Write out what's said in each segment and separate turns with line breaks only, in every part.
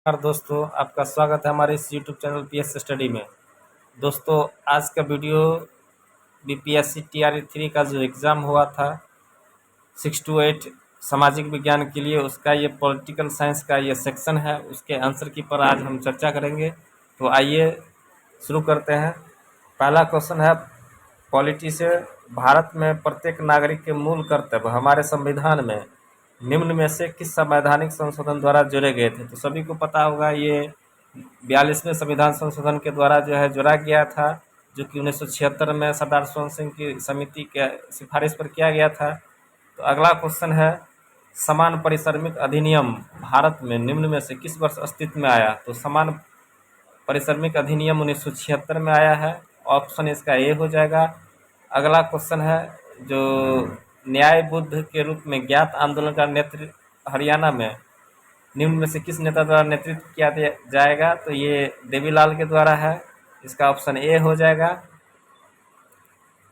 नमस्कार दोस्तों, आपका स्वागत है हमारे इस यूट्यूब चैनल पीएस स्टडी में। दोस्तों, आज का वीडियो बीपीएससी टीआरई 3 का जो एग्ज़ाम हुआ था 6 to 8 सामाजिक विज्ञान के लिए, उसका ये पॉलिटिकल साइंस का ये सेक्शन है। उसके आंसर की पर आज हम चर्चा करेंगे। तो आइए शुरू करते हैं। पहला क्वेश्चन है, पॉलिटी से भारत में प्रत्येक नागरिक के मूल कर्तव्य हमारे संविधान में निम्न में से किस संवैधानिक संशोधन द्वारा जोड़े गए थे। तो सभी को पता होगा, ये 42वें संविधान संशोधन के द्वारा जो है जोड़ा गया था, जो कि 1976 में सरदार स्वर्ण सिंह की समिति के सिफारिश पर किया गया था। तो अगला क्वेश्चन है, समान परिश्रमिक अधिनियम भारत में निम्न में से किस वर्ष अस्तित्व में आया। तो समान परिश्रमिक अधिनियम 1976 में आया है। ऑप्शन इसका ए हो जाएगा। अगला क्वेश्चन है, जो न्याय बुद्ध के रूप में ज्ञात आंदोलन का नेतृत्व हरियाणा में निम्न में से किस नेता द्वारा नेतृत्व किया जाएगा। तो ये देवीलाल के द्वारा है। इसका ऑप्शन ए हो जाएगा।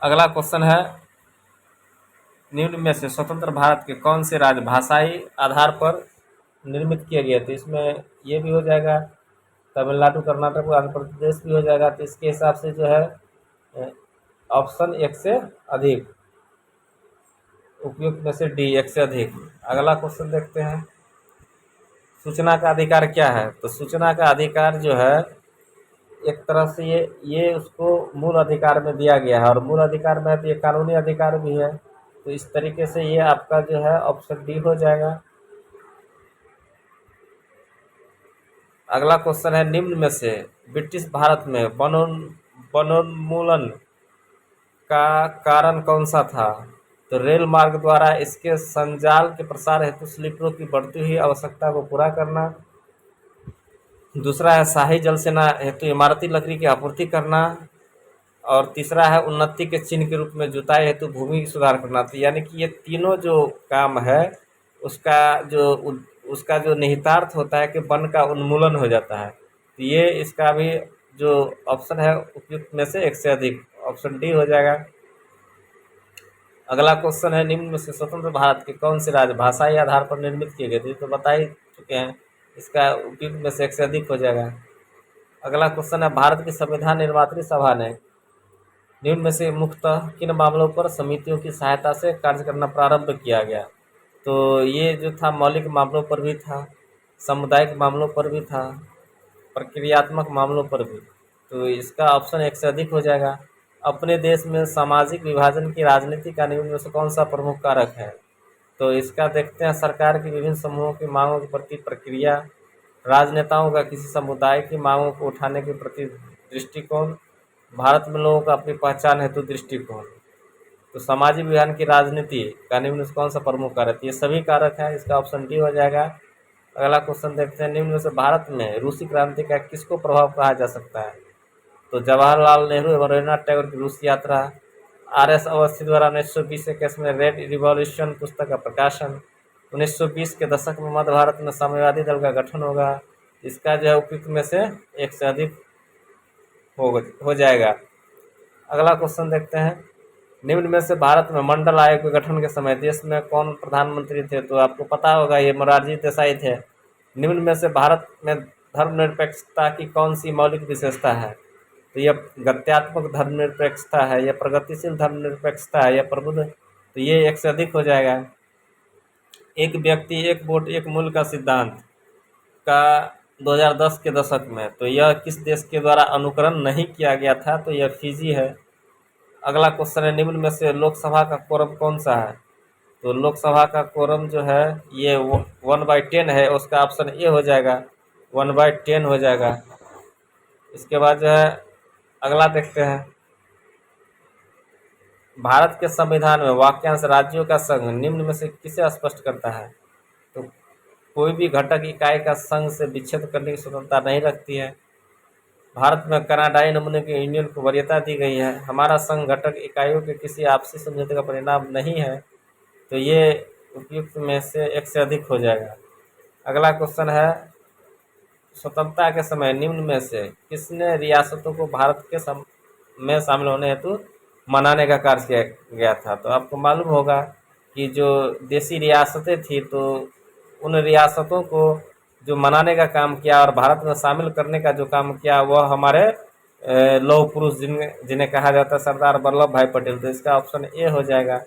अगला क्वेश्चन है, निम्न में से स्वतंत्र भारत के कौन से राज्य भाषाई आधार पर निर्मित किए गए थे। इसमें ये भी हो जाएगा, तमिलनाडु, कर्नाटक, आंध्र प्रदेश भी हो जाएगा। तो इसके हिसाब से जो है ऑप्शन एक से अधिक, उपयुक्त में से डी, एक से अधिक। अगला क्वेश्चन देखते हैं, सूचना का अधिकार क्या है। तो सूचना का अधिकार जो है, एक तरह से ये उसको मूल अधिकार में दिया गया है, और मूल अधिकार में है तो ये कानूनी अधिकार भी है। तो इस तरीके से ये आपका जो है ऑप्शन डी हो जाएगा। अगला क्वेश्चन है, निम्न में से ब्रिटिश भारत में वनोन्मूलन का कारण कौन सा था। तो रेल मार्ग द्वारा इसके संजाल के प्रसार हेतु स्लीपरों की बढ़ती हुई आवश्यकता को पूरा करना। दूसरा है शाही जल सेना हेतु इमारती लकड़ी की आपूर्ति करना। और तीसरा है उन्नति के चिन्ह के रूप में जुताई हेतु भूमि सुधार करना। तो यानी कि ये तीनों जो काम है, उसका जो निहितार्थ होता है कि वन का उन्मूलन हो जाता है। तो ये इसका भी जो ऑप्शन है उपयुक्त में से एक से अधिक, ऑप्शन डी हो जाएगा। अगला क्वेश्चन है, निम्न में से स्वतंत्र भारत के कौन से राज्य भाषाई आधार पर निर्मित किए गए थे। तो बता ही चुके हैं, इसका उपयुक्त में से एक से अधिक हो जाएगा। अगला क्वेश्चन है, भारत की संविधान निर्मात्री सभा ने निम्न में से मुख्यतः किन मामलों पर समितियों की सहायता से कार्य करना प्रारंभ किया गया। तो ये जो था मौलिक मामलों पर भी था, सामुदायिक मामलों पर भी था, प्रक्रियात्मक मामलों पर भी। तो इसका ऑप्शन एक से अधिक हो जाएगा। अपने देश में सामाजिक विभाजन की राजनीति का निम्न में से कौन सा प्रमुख कारक है। तो इसका देखते हैं, सरकार की विभिन्न समूहों की मांगों के प्रति प्रक्रिया, राजनेताओं का किसी समुदाय की मांगों को उठाने के प्रति दृष्टिकोण, भारत में लोगों का अपनी पहचान हेतु दृष्टिकोण। तो सामाजिक विज्ञान की राजनीति का निम्न में कौन सा प्रमुख कारक, ये सभी कारक है। इसका ऑप्शन डी हो जाएगा। अगला क्वेश्चन देखते हैं, निम्न में से भारत में रूसी क्रांति का किसको प्रभाव कहा जा सकता है। तो जवाहरलाल नेहरू एवं रविन्द्रनाथ टैगोर की रूस यात्रा, आर.एस. अवस्थी द्वारा 1920 के में रेड रिवॉल्यूशन पुस्तक का प्रकाशन, 1920 के दशक में मध्य भारत में साम्यवादी दल का गठन होगा। इसका जो है उपयुक्त में से एक से अधिक हो जाएगा। अगला क्वेश्चन देखते हैं, निम्न में से भारत में मंडल आयोग के गठन के समय देश में कौन प्रधानमंत्री थे। तो आपको पता होगा, ये मोरारजी देसाई थे। निम्न में से भारत में धर्मनिरपेक्षता की कौन सी मौलिक विशेषता है। तो यह गत्यात्मक धर्मनिरपेक्षता है, यह प्रगतिशील धर्मनिरपेक्षता है, यह प्रबुद्ध। तो ये एक से अधिक हो जाएगा। एक व्यक्ति एक वोट एक मूल्य का सिद्धांत का 2010 के दशक में, तो यह किस देश के द्वारा अनुकरण नहीं किया गया था। तो यह फिजी है। अगला क्वेश्चन है, निम्न में से लोकसभा का कोरम कौन सा है। तो लोकसभा का कोरम जो है ये 1/10 है। उसका ऑप्शन ए हो जाएगा, 1/10 हो जाएगा। इसके बाद जो है अगला देखते हैं, भारत के संविधान में वाक्यांश राज्यों का संघ निम्न में से किसे स्पष्ट करता है। तो कोई भी घटक इकाई का संघ से विच्छेद करने की स्वतंत्रता नहीं रखती है। भारत में कनाडाई नमूने के यूनियन को वरीयता दी गई है। हमारा संघ घटक इकाइयों के किसी आपसी समझौते का परिणाम नहीं है। तो ये उपयुक्त में से एक से अधिक हो जाएगा। अगला क्वेश्चन है, स्वतंत्रता के समय निम्न में से किसने रियासतों को भारत के में शामिल होने हेतु मनाने का कार्य किया गया था। तो आपको मालूम होगा कि जो देसी रियासतें थी, तो उन रियासतों को जो मनाने का काम किया और भारत में शामिल करने का जो काम किया, वह हमारे लौह पुरुष जिन्हें कहा जाता है सरदार वल्लभ भाई पटेल। तो इसका ऑप्शन ए हो जाएगा।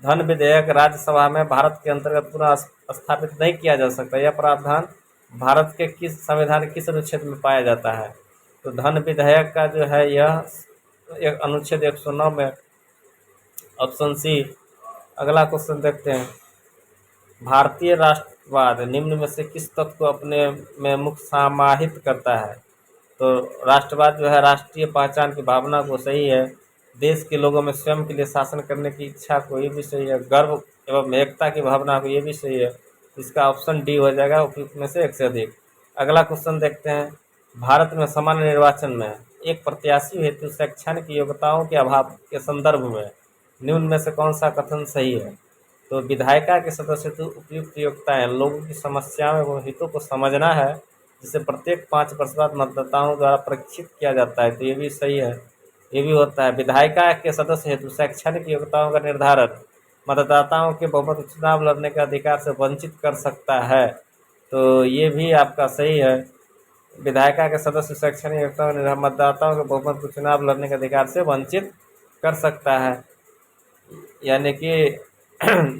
धन विधेयक राज्यसभा में भारत के अंतर्गत पुनः स्थापित नहीं किया जा सकता। यह प्रावधान भारत के किस संविधान किस अनुच्छेद में पाया जाता है? तो धन विधेयक का जो है यह एक अनुच्छेद 109 में, ऑप्शन सी। अगला क्वेश्चन देखते हैं। भारतीय राष्ट्रवाद निम्न में से किस तत्व को अपने में मुख्य समाहित करता है? तो राष्ट्रवाद जो है राष्ट्रीय पहचान की भावना को, सही है। देश के लोगों में स्वयं के लिए शासन करने की इच्छा को, ये भी सही है। गर्व एवं एकता की भावना को, ये भी सही है। इसका ऑप्शन डी हो जाएगा, उपयुक्त में से एक से अधिक। अगला क्वेश्चन देखते हैं। भारत में सामान्य निर्वाचन में एक प्रत्याशी हेतु शैक्षणिक योग्यताओं के अभाव के संदर्भ में निम्न में से कौन सा कथन सही है? तो विधायिका के सदस्य हेतु उपयुक्त योग्यताएं लोगों की समस्याओं एवं हितों को समझना है, जिसे प्रत्येक 5 वर्ष बाद मतदाताओं द्वारा परीक्षित किया जाता है। तो ये भी सही है, ये भी होता है। विधायिका के सदस्य हेतु शैक्षणिक योग्यताओं का निर्धारण मतदाताओं के बहुमत चुनाव लड़ने के अधिकार से वंचित कर सकता है। तो ये भी आपका सही है। विधायिका के सदस्य शैक्षणिक योग्यता मतदाताओं के बहुमत को चुनाव लड़ने के अधिकार से वंचित कर सकता है, यानी कि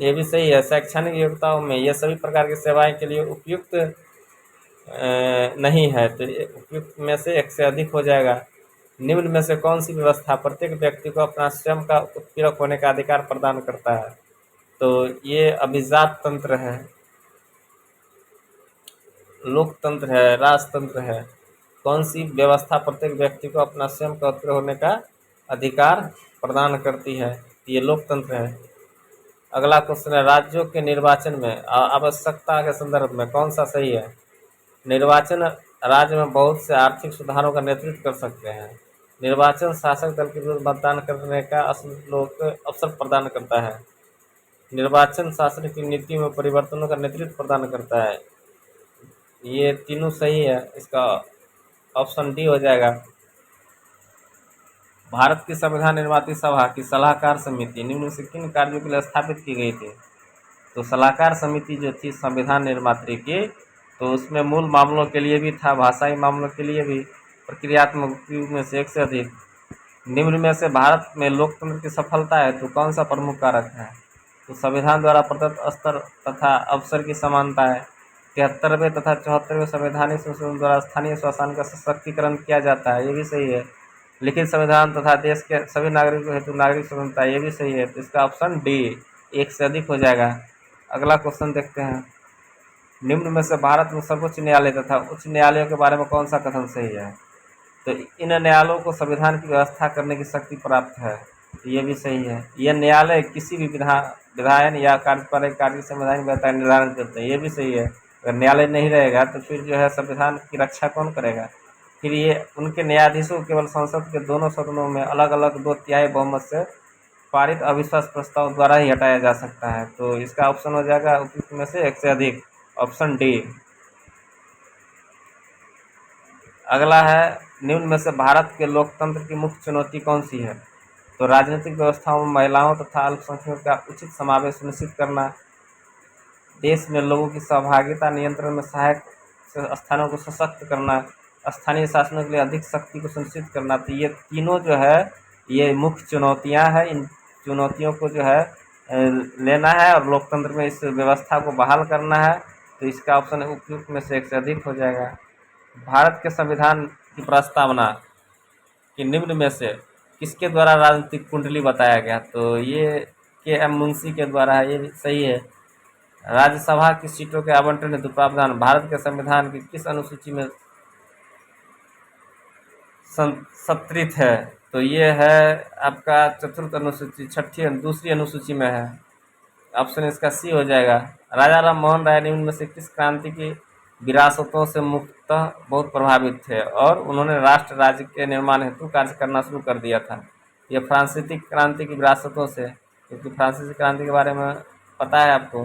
ये भी सही है। शैक्षणिक योग्यताओं में ये सभी प्रकार की सेवाएं के लिए उपयुक्त नहीं है, तो उपयुक्त में से एक से अधिक हो जाएगा। निम्न में से कौन सी व्यवस्था प्रत्येक व्यक्ति को अपना स्वयं का उत्पीड़क होने का अधिकार प्रदान करता है? तो ये अभिजात तंत्र है, लोकतंत्र है, राजतंत्र है। कौन सी व्यवस्था प्रत्येक व्यक्ति को अपना स्वयं का उत्पीड़क होने का अधिकार प्रदान करती है? ये लोकतंत्र है। अगला क्वेश्चन है। राज्यों के निर्वाचन में आवश्यकता के संदर्भ में कौन सा सही है? निर्वाचन राज्य में बहुत से आर्थिक सुधारों का नेतृत्व कर सकते हैं। निर्वाचन शासक दल के विरुद्ध मतदान करने का अवसर प्रदान करता है। निर्वाचन शासन की नीति में परिवर्तनों का नेतृत्व प्रदान करता है। ये तीनों सही है, इसका ऑप्शन डी हो जाएगा। भारत की संविधान निर्मात्री सभा की सलाहकार समिति निम्न में से किन कार्यों के लिए स्थापित की गई थी? तो सलाहकार समिति जो थी संविधान निर्मात्री की, तो उसमें मूल मामलों के लिए भी था, भाषाई मामलों के लिए भी, प्रक्रियात्मक उपयोग में से एक से अधिक। निम्न में से भारत में लोकतंत्र की सफलता है तो कौन सा प्रमुख कारक है? तो संविधान द्वारा प्रदत्त स्तर तथा अवसर की समानता है। 73वें तथा 74वें संवैधानिक संशोधन द्वारा स्थानीय शासन का सशक्तिकरण किया जाता है, ये भी सही है। लिखित संविधान तथा देश के सभी नागरिकों हेतु नागरिक स्वतंत्रता, ये भी सही है। तो इसका ऑप्शन डी एक से अधिक हो जाएगा। अगला क्वेश्चन देखते हैं। निम्न में से भारत में सर्वोच्च न्यायालय तथा उच्च न्यायालयों के बारे में कौन सा कथन सही है? तो इन न्यायालयों को संविधान की व्यवस्था करने की शक्ति प्राप्त है, तो ये भी सही है। यह न्यायालय किसी भी विधायन या कार्यपालक कार्य संवैधानिक व्यवस्था निर्धारण करते हैं, ये भी सही है। अगर न्यायालय नहीं रहेगा तो फिर जो है संविधान की रक्षा कौन करेगा? फिर ये उनके न्यायाधीशों को केवल संसद के दोनों सदनों में अलग अलग 2/3 बहुमत से पारित अविश्वास प्रस्ताव द्वारा ही हटाया जा सकता है। तो इसका ऑप्शन हो जाएगा उपयुक्त में से एक से अधिक, ऑप्शन डी। अगला है। निम्न में से भारत के लोकतंत्र की मुख्य चुनौती कौन सी है? तो राजनीतिक व्यवस्थाओं में महिलाओं तथा अल्पसंख्यकों का उचित समावेश सुनिश्चित करना, देश में लोगों की सहभागिता नियंत्रण में सहायक स्थानों को सशक्त करना, स्थानीय शासनों के लिए अधिक शक्ति को सुनिश्चित करना। तो ये तीनों जो है ये मुख्य चुनौतियां हैं। इन चुनौतियों को जो है लेना है और लोकतंत्र में इस व्यवस्था को बहाल करना है। तो इसका ऑप्शन उपयुक्त में से एक से अधिक हो जाएगा। भारत के संविधान की प्रस्तावना कि निम्न में से किसके द्वारा राजनीतिक कुंडली बताया गया? तो ये के.एम. मुंशी के द्वारा है, ये भी सही है। राज्यसभा की सीटों के आवंटन हेतु प्रावधान भारत के संविधान की किस अनुसूची में सत्रित है? तो ये है आपका चतुर्थ अनुसूची, दूसरी अनुसूची में है। ऑप्शन इसका सी हो जाएगा। राजा राम मोहन राय निम्न में से किस क्रांति की विरासतों से मुक्तः बहुत प्रभावित थे और उन्होंने राष्ट्र राज्य के निर्माण हेतु कार्य करना शुरू कर दिया था? ये फ्रांसीसी क्रांति की विरासतों से, क्योंकि फ्रांसीसी क्रांति के बारे में पता है आपको,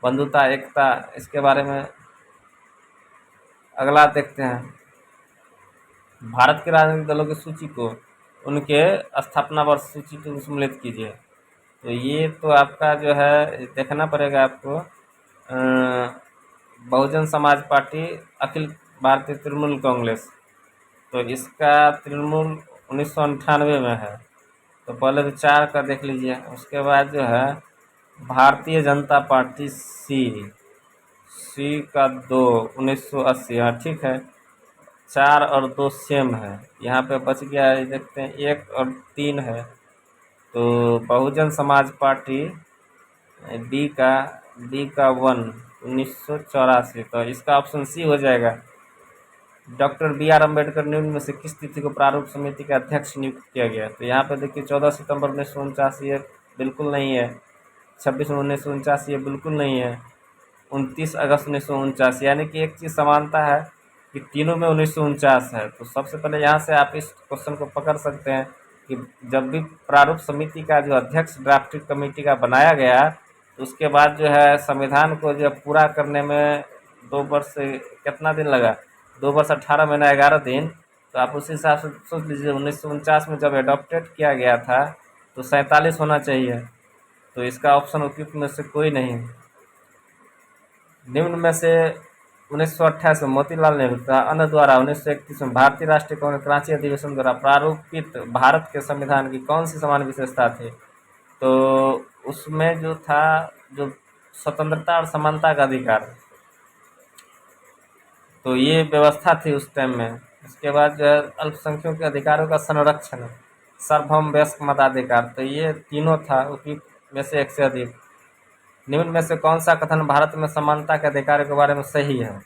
बंधुता, एकता, इसके बारे में। अगला देखते हैं। भारत के राजनीतिक दलों की सूची को उनके स्थापना वर्ष सूची को सम्मिलित कीजिए। तो ये तो आपका जो है देखना पड़ेगा आपको। बहुजन समाज पार्टी, अखिल भारतीय तृणमूल कांग्रेस। तो इसका तृणमूल 1998 में है। तो पहले तो 4 का देख लीजिए। उसके बाद जो है भारतीय जनता पार्टी सी का 2 1980। हाँ ठीक है, 4 और 2 सेम है। यहाँ पे बच गया है, देखते हैं 1 और 3 है। तो बहुजन समाज पार्टी डी का 1 1984। तो इसका ऑप्शन सी हो जाएगा। डॉक्टर बी आर अम्बेडकर निम्न में से किस तिथि को प्रारूप समिति के अध्यक्ष नियुक्त किया गया? तो यहाँ पे देखिए 14 सितंबर 1949 ये बिल्कुल नहीं है। 26 1949 ये बिल्कुल नहीं है। 29 अगस्त 1949, यानी कि एक चीज़ समानता है कि तीनों में 1949 है। तो सबसे पहले यहाँ से आप इस क्वेश्चन को पकड़ सकते हैं कि जब भी प्रारूप समिति का जो अध्यक्ष ड्राफ्टिंग कमेटी का बनाया गया, तो उसके बाद जो है संविधान को जो पूरा करने में 2 वर्ष कितना दिन लगा? 2 वर्ष 18 महीना 11 दिन। तो आप उसी हिसाब से सोच लीजिए 1949 में जब एडॉप्टेड किया गया था तो 47 होना चाहिए। तो इसका ऑप्शन उपयुक्त में से कोई नहीं है। निम्न में से 1928 में मोतीलाल नेहरू तथा अन्य द्वारा 1931 में भारतीय राष्ट्रीय कांग्रेस कराची अधिवेशन द्वारा प्रारूपित भारत के संविधान की कौन सी समान विशेषता थी? तो उसमें जो था, जो स्वतंत्रता और समानता का अधिकार, तो ये व्यवस्था थी उस टाइम में। इसके बाद जो है अल्पसंख्यकों के अधिकारों का संरक्षण, सार्वभौम वयस्क मताधिकार। तो ये तीनों था उपयुक्त में से एक से अधिक। निम्न में से कौन सा कथन भारत में समानता के अधिकार के बारे में सही है?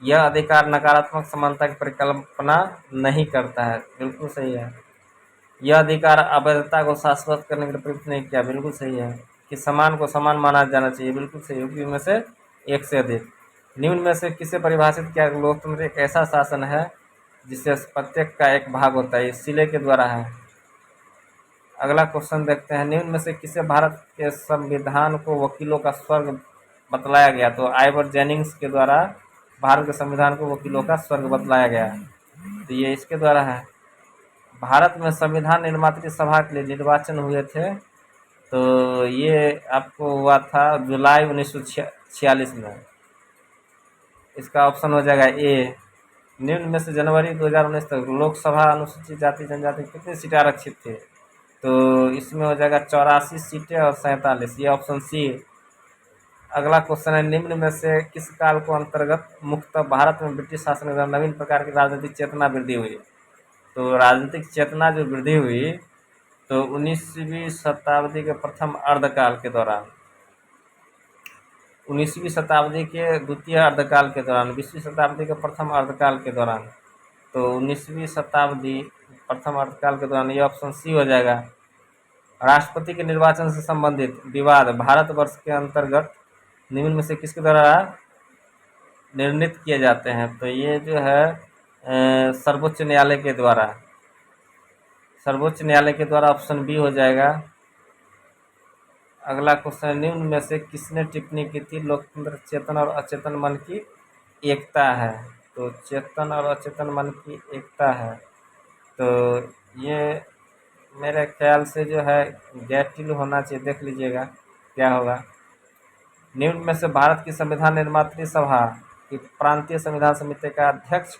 यह अधिकार नकारात्मक समानता की परिकल्पना नहीं करता है। बिल्कुल सही है। यह अधिकार अवैधता को शाश्वत करने के लिए प्रयुक्त नहीं किया। बिल्कुल सही है। कि समान को समान माना जाना चाहिए। बिल्कुल सही। उपयुक्त में से एक से अधिक। निम्न में से किसे परिभाषित किया? लोकतंत्र एक ऐसा शासन है जिससे प्रत्येक का एक भाग होता है। ये सिले के द्वारा है। अगला क्वेश्चन देखते हैं। निम्न में से किसे भारत के संविधान को वकीलों का स्वर्ग बतलाया गया? तो आइवर जेनिंग्स के द्वारा भारत के संविधान को वकीलों का स्वर्ग बतलाया गया। तो ये इसके द्वारा है। भारत में संविधान निर्मात्री सभा के लिए निर्वाचन हुए थे, तो ये आपको हुआ था जुलाई 1946 में। इसका ऑप्शन हो जाएगा ए। निम्न में से जनवरी 2019 तक लोकसभा अनुसूचित जाति जनजाति कितनी सीटें आरक्षित थी? तो इसमें हो जाएगा 84 सीटें और 47। ये ऑप्शन सी। अगला क्वेश्चन है। निम्न में से किस काल को अंतर्गत मुख्यतः भारत में ब्रिटिश शासन के दौरान नवीन प्रकार की राजनीतिक चेतना वृद्धि हुई? तो राजनीतिक चेतना जो वृद्धि हुई तो 19वीं शताब्दी के प्रथम अर्धकाल के दौरान, 19वीं शताब्दी के द्वितीय अर्धकाल के दौरान, 20वीं शताब्दी के प्रथम अर्धकाल के दौरान। तो 19वीं शताब्दी प्रथम अर्धकाल के दौरान। ये ऑप्शन सी हो जाएगा। राष्ट्रपति के निर्वाचन से संबंधित विवाद भारतवर्ष के अंतर्गत निम्न में से किसके द्वारा निर्णीत किए जाते हैं? तो ये जो है सर्वोच्च न्यायालय के द्वारा। सर्वोच्च न्यायालय के द्वारा ऑप्शन बी हो जाएगा। अगला क्वेश्चन। निम्न में से किसने टिप्पणी की थी लोकतंत्र चेतन और अचेतन मन की एकता है? तो चेतन और अचेतन मन की एकता है। तो ये मेरे ख्याल से जो है गैटिल होना चाहिए। देख लीजिएगा क्या होगा। निम्न में से भारत की संविधान निर्मात्री सभा की प्रांतीय संविधान समिति का अध्यक्ष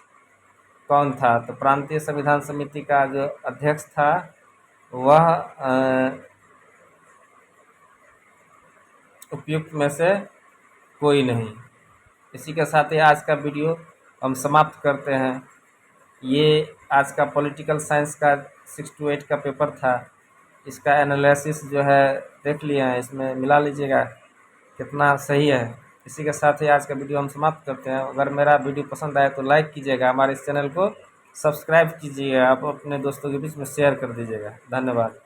कौन था? तो प्रांतीय संविधान समिति का जो अध्यक्ष था वह उपयुक्त में से कोई नहीं। इसी के साथ ही आज का वीडियो हम समाप्त करते हैं। ये आज का पॉलिटिकल साइंस का 6 to 8 का पेपर था। इसका एनालिसिस जो है देख लिया है, इसमें मिला लीजिएगा कितना सही है। इसी के साथ ही आज का वीडियो हम समाप्त करते हैं। अगर मेरा वीडियो पसंद आए तो लाइक कीजिएगा, हमारे इस चैनल को सब्सक्राइब कीजिएगा, आप अपने दोस्तों के बीच में शेयर कर दीजिएगा। धन्यवाद।